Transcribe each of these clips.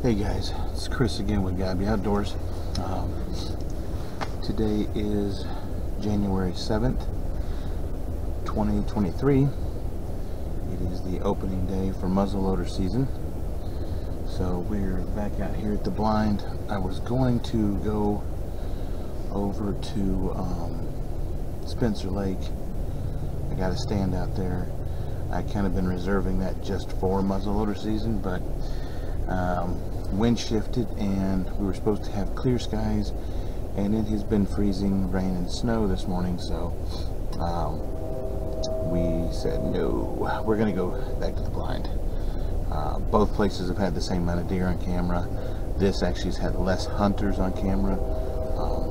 Hey guys, it's Chris again with Gabby Outdoors. Today is January 7th, 2023. It is the opening day for muzzleloader season. So we're back out here at the blind. I was going to go over to Spencer Lake. I got a stand out there. I kind of been reserving that just for muzzleloader season, but wind shifted and we were supposed to have clear skies, and it has been freezing rain and snow this morning, so we said no, we're gonna go back to the blind. Both places have had the same amount of deer on camera. This actually has had less hunters on camera,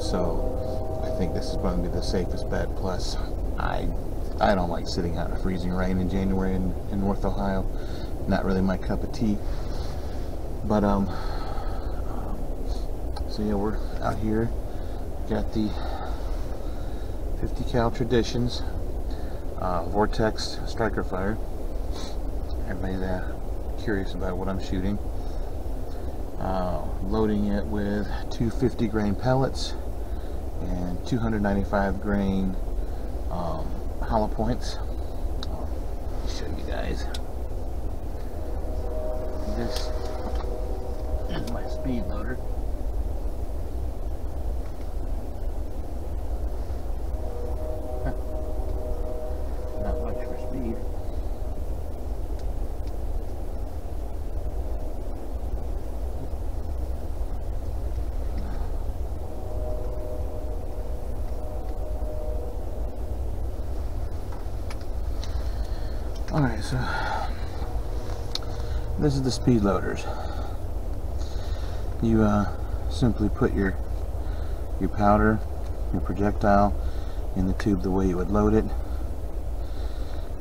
so I think this is going to be the safest bet. Plus I don't like sitting out in freezing rain in January in North Ohio. Not really my cup of tea. But so yeah, we're out here. Got the 50 cal Traditions Vortex striker fire. Everybody curious about what I'm shooting. Loading it with 250 grain pellets and 295 grain hollow points. I'll show you guys. This is my speed loader. Not much for speed. Alright, so this is the speed loaders. You simply put your powder, your projectile in the tube the way you would load it,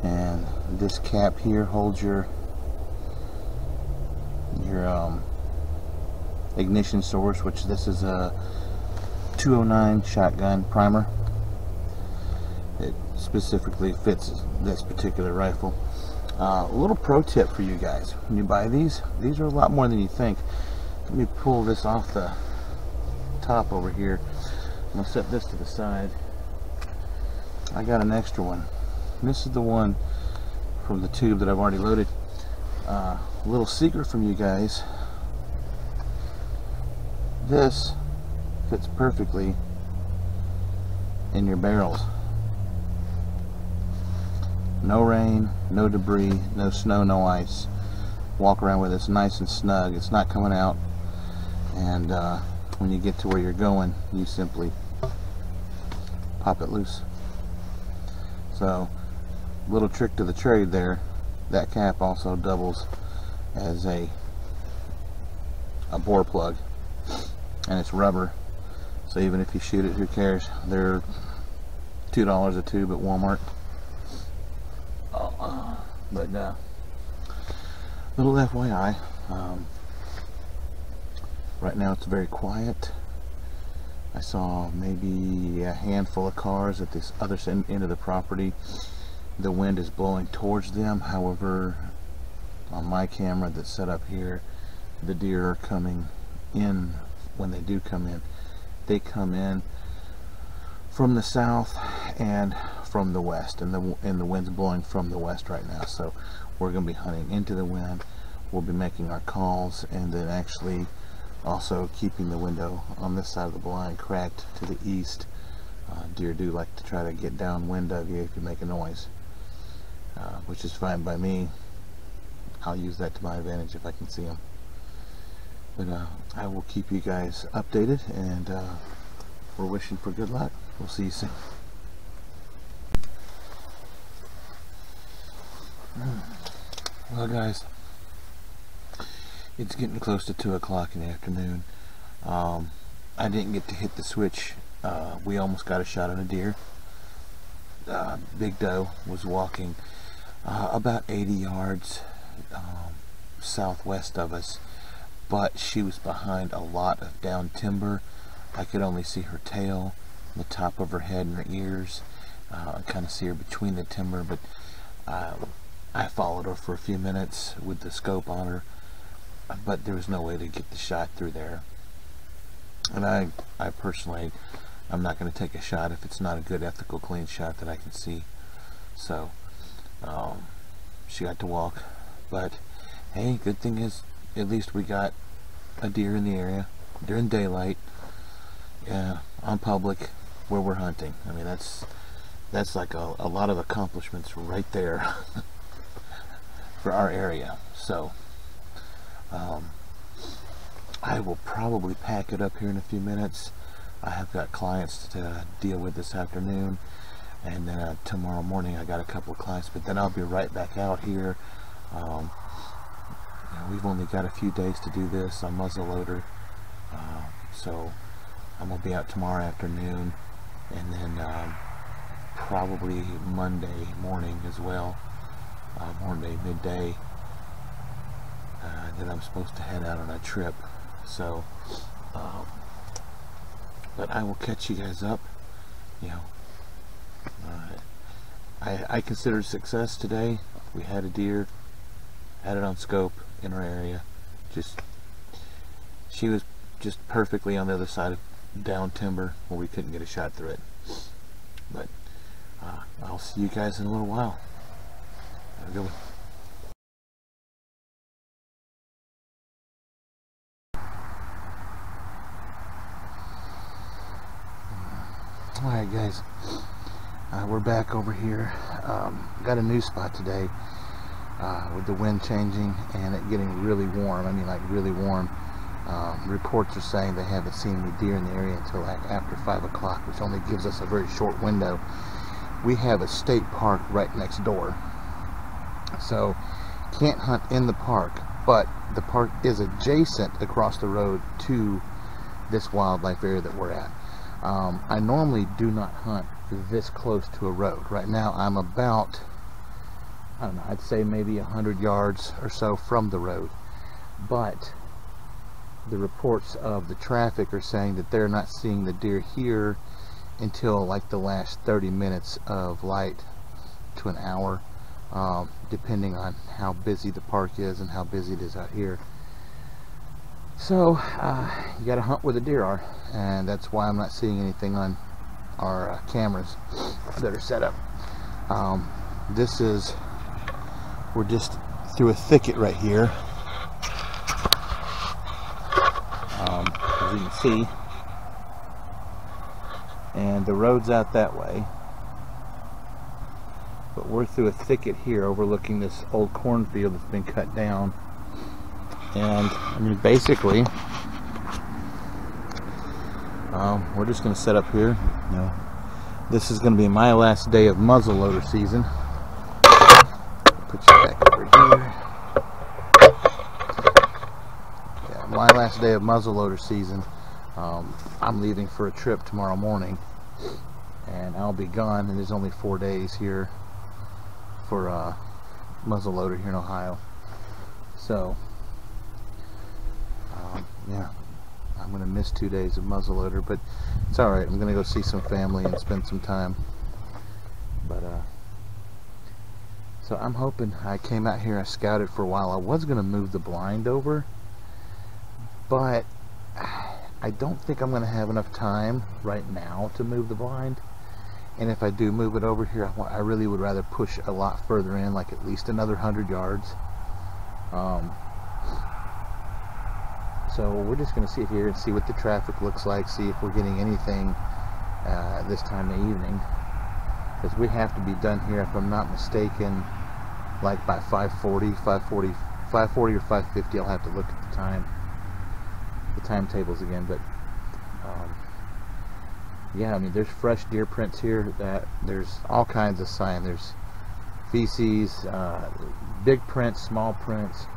and this cap here holds your ignition source, which this is a 209 shotgun primer. It specifically fits this particular rifle. A little pro tip for you guys: when you buy these are a lot more than you think. Let me pull this off the top over here. I'm going to set this to the side. I got an extra one. This is the one from the tube that I've already loaded. A little secret from you guys: this fits perfectly in your barrels. No rain, no debris, no snow, no ice. Walk around with this nice and snug. It's not coming out. And when you get to where you're going, you simply pop it loose. So, little trick to the trade there. That cap also doubles as a bore plug, and it's rubber. So even if you shoot it, who cares? They're $2 a tube at Walmart. But little FYI. Right now it's very quiet. I saw maybe a handful of cars at this other end of the property. The wind is blowing towards them. However, on my camera that's set up here, the deer are coming in. When they do come in, they come in from the south and from the west, and the wind's blowing from the west right now. So we're going to be hunting into the wind. We'll be making our calls, and then actually also keeping the window on this side of the blind cracked to the east. Deer do like to try to get downwind of you if you make a noise, which is fine by me. I'll use that to my advantage if I can see them. But I will keep you guys updated, and we're wishing for good luck. We'll see you soon. Well guys, it's getting close to 2 o'clock in the afternoon. I didn't get to hit the switch. We almost got a shot on a deer. Big doe was walking about 80 yards southwest of us, but she was behind a lot of down timber. I could only see her tail, the top of her head and her ears. I kind of see her between the timber, but I followed her for a few minutes with the scope on her, but there was no way to get the shot through there. And I personally, I'm not going to take a shot if it's not a good, ethical, clean shot that I can see. So she got to walk, but hey, good thing is at least we got a deer in the area during daylight, on public, where we're hunting. I mean, that's like a lot of accomplishments right there for our area. So I will probably pack it up here in a few minutes. I have got clients to deal with this afternoon, and then tomorrow morning I got a couple of clients, but then I'll be right back out here. We've only got a few days to do this on muzzleloader, so I'm gonna be out tomorrow afternoon, and then probably Monday morning as well, Monday midday. Then I'm supposed to head out on a trip. So, but I will catch you guys up. I consider success today. We had a deer, had it on scope in our area. She was just perfectly on the other side of down timber where we couldn't get a shot through it. But I'll see you guys in a little while. Have a good one. Alright guys, we're back over here. Got a new spot today with the wind changing and it getting really warm. I mean, like really warm. Reports are saying they haven't seen any deer in the area until like after 5 o'clock, which only gives us a very short window. We have a state park right next door, so can't hunt in the park, but the park is adjacent across the road to this wildlife area that we're at. I normally do not hunt this close to a road. Right now I'm about, I don't know, I'd say maybe 100 yards or so from the road, but the reports of the traffic are saying that they're not seeing the deer here until like the last 30 minutes of light to an hour, depending on how busy the park is and how busy it is out here. So you gotta hunt where the deer are, and that's why I'm not seeing anything on our cameras that are set up. We're just through a thicket right here, as you can see, and the road's out that way, but we're through a thicket here overlooking this old cornfield that's been cut down. And I mean, basically, we're just going to set up here. This is going to be my last day of muzzleloader season. Put you back over here. Yeah, my last day of muzzleloader season. I'm leaving for a trip tomorrow morning, and I'll be gone. And there's only 4 days here for muzzleloader here in Ohio. So. Yeah, I'm gonna miss 2 days of muzzleloader, but it's all right. I'm gonna go see some family and spend some time. But so I'm hoping. I came out here, I scouted for a while. I was gonna move the blind over, but I don't think I'm gonna have enough time right now to move the blind. And if I do move it over here, I really would rather push a lot further in, like at least another 100 yards. So we're just going to sit here and see what the traffic looks like, see if we're getting anything this time of evening, because we have to be done here, if I'm not mistaken, like by 5:40 or 5:50. I'll have to look at the timetables again, but yeah, I mean, there's fresh deer prints here. That there's all kinds of sign. There's feces, big prints, small prints.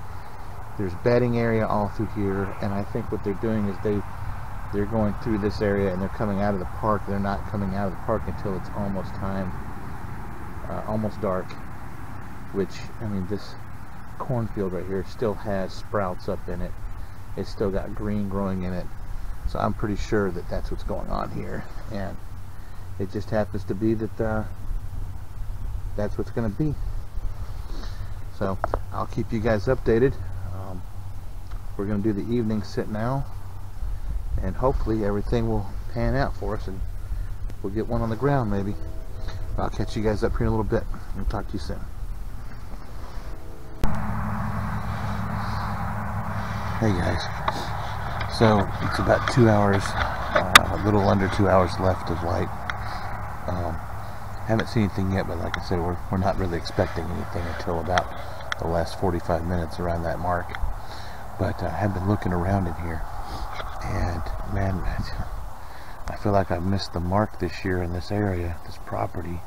There's bedding area all through here, and I think what they're doing is they're going through this area and they're coming out of the park. They're not coming out of the park until it's almost time, almost dark. Which, I mean, this cornfield right here still has sprouts up in it. It's still got green growing in it, so I'm pretty sure that that's what's going on here. And it just happens to be that that's what's going to be. So I'll keep you guys updated. we're going to do the evening sit now, and hopefully everything will pan out for us and we'll get one on the ground maybe. I'll catch you guys up here in a little bit. I'll talk to you soon. Hey guys, so it's about 2 hours, a little under 2 hours left of light. Haven't seen anything yet, but like I said, we're not really expecting anything until about the last 45 minutes around that mark. But I have been looking around in here, and man, I feel like I've missed the mark this year in this area, this property.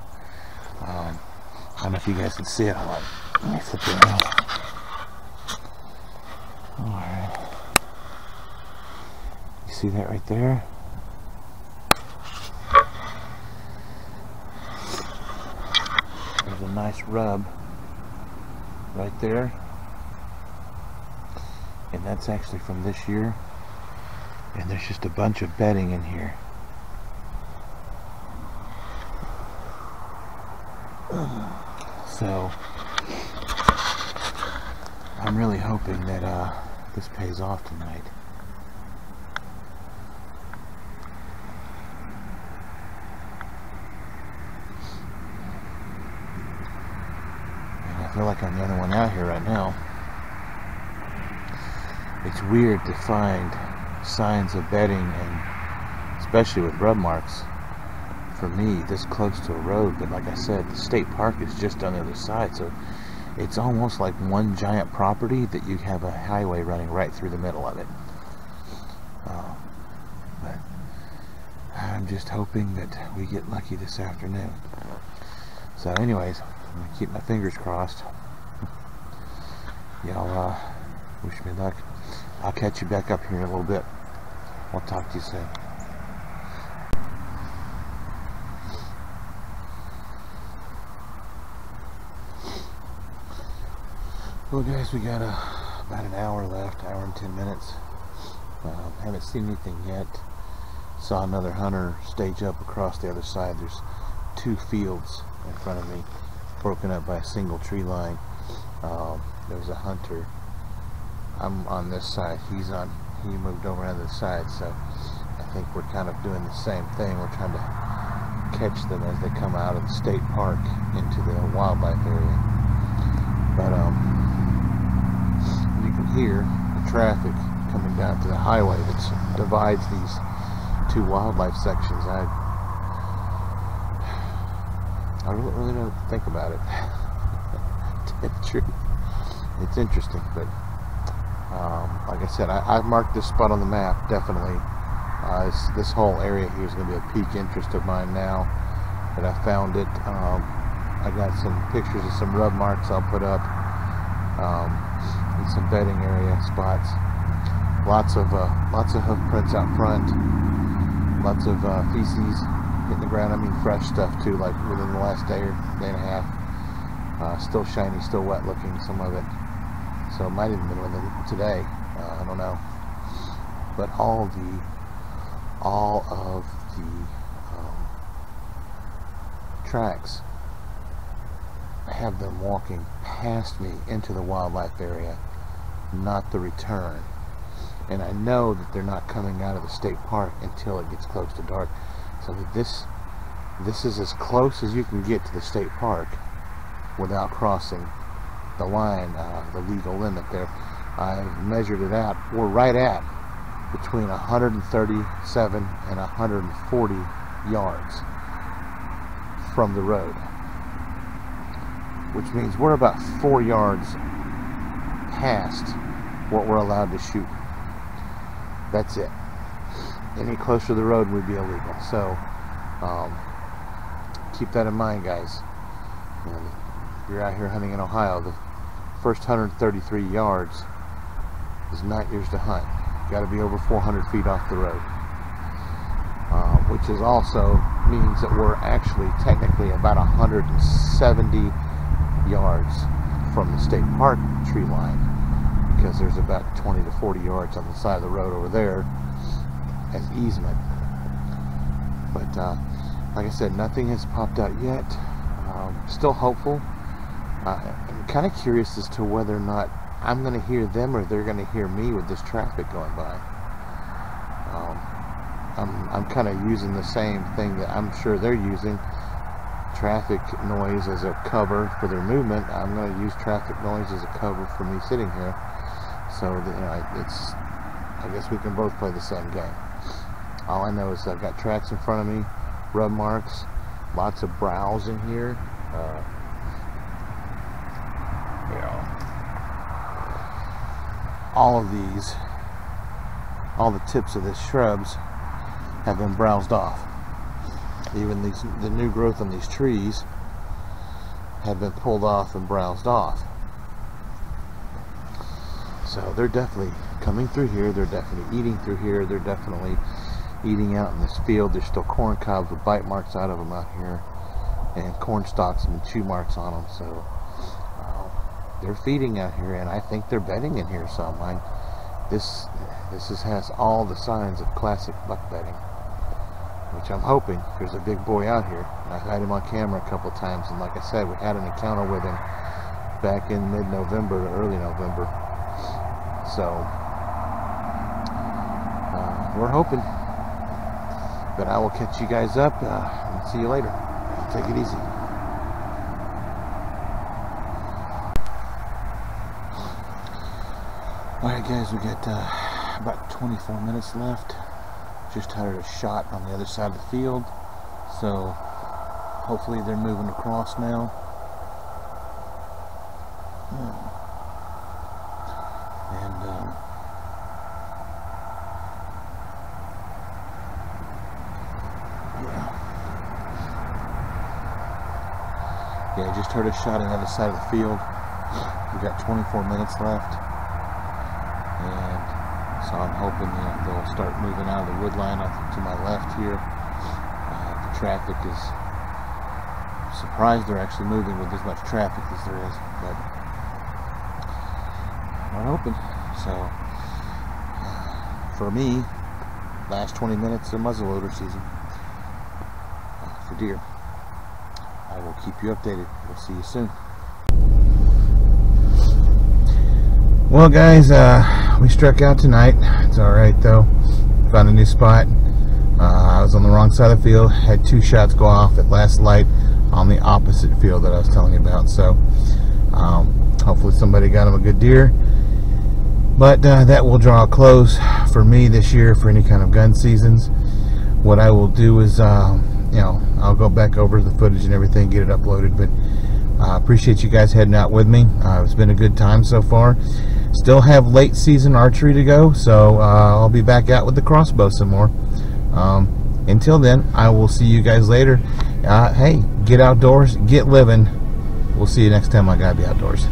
I don't know if you guys can see it. Hold on. Let me flip it around. Alright. You see that right there? There's a nice rub right there. And that's actually from this year. And there's just a bunch of bedding in here. So I'm really hoping that this pays off tonight. And I feel like I'm the only one out here right now. It's weird to find signs of bedding, and especially with rub marks, for me, this close to a road. But like I said, the state park is just on the other side, so it's almost like one giant property that you have a highway running right through the middle of it. But I'm just hoping that we get lucky this afternoon. So anyways, I'm gonna keep my fingers crossed. Y'all wish me luck. I'll catch you back up here in a little bit. I'll talk to you soon. Well guys, we got about an hour left, hour and 10 minutes. Haven't seen anything yet. Saw another hunter stage up across the other side. There's 2 fields in front of me, broken up by a single tree line. There's a hunter. I'm on this side, he moved over on the other side, so I think we're kind of doing the same thing. We're trying to catch them as they come out of the state park into the wildlife area. But you can hear the traffic coming down to the highway that divides these 2 wildlife sections. I really don't think about it. To tell the truth, it's interesting, but like I said, I've marked this spot on the map, definitely. This whole area here is going to be a peak interest of mine now that I found it. I got some pictures of some rub marks I'll put up, and some bedding area spots. Lots of hoof prints out front. Lots of feces hitting the ground. I mean, fresh stuff too, like within the last day or day and a half. Still shiny, still wet looking, some of it. So it might even been with it today. I don't know. But all of the tracks have them walking past me into the wildlife area, not the return. And I know that they're not coming out of the state park until it gets close to dark. So this is as close as you can get to the state park without crossing the line, the legal limit there. I've measured it out. We're right at between 137 and 140 yards from the road, which means we're about 4 yards past what we're allowed to shoot. That's it. Any closer to the road would be illegal. So keep that in mind, guys. You know, if you're out here hunting in Ohio, the first 133 yards is not yours to hunt. You got to be over 400 feet off the road, which is also means that we're actually technically about 170 yards from the state park tree line, because there's about 20 to 40 yards on the side of the road over there as easement. But like I said, nothing has popped out yet. Still hopeful. I'm kind of curious as to whether or not I'm going to hear them or they're going to hear me with this traffic going by. I'm kind of using the same thing that I'm sure they're using, traffic noise as a cover for their movement. I'm going to use traffic noise as a cover for me sitting here. So that, you know, it's, I guess we can both play the same game. All I know is I've got tracks in front of me, rub marks, lots of browse in here. You know, all of these, all the tips of the shrubs have been browsed off. Even the new growth on these trees have been pulled off and browsed off. So they're definitely coming through here. They're definitely eating through here. They're definitely eating out in this field. There's still corn cobs with bite marks out of them out here, and corn stalks and chew marks on them. So they're feeding out here, and I think they're bedding in here some. This has all the signs of classic buck bedding, which I'm hoping. There's a big boy out here. I had him on camera a couple times, and like I said, we had an encounter with him back in mid-November to early November. So we're hoping. But I will catch you guys up and see you later. Take it easy. Alright guys, we got about 24 minutes left. Just had a shot on the other side of the field. So hopefully they're moving across now. Yeah, I just heard a shot on the other side of the field. We've got 24 minutes left. And so I'm hoping they'll start moving out of the wood line to my left here. The traffic is, surprised they're actually moving with as much traffic as there is. But we're hoping. So for me, last 20 minutes of muzzleloader season for deer. I will keep you updated. We'll see you soon. Well guys, we struck out tonight. It's alright though. Found a new spot. I was on the wrong side of the field. Had 2 shots go off at last light on the opposite field that I was telling you about. So hopefully somebody got him a good deer. But that will draw a close for me this year for any kind of gun seasons. What I will do is you know, I'll go back over the footage and everything, get it uploaded. But appreciate you guys heading out with me. It's been a good time so far. Still have late season archery to go, so I'll be back out with the crossbow some more. Until then, I will see you guys later. Hey, get outdoors, get living. We'll see you next time I gotta be outdoors.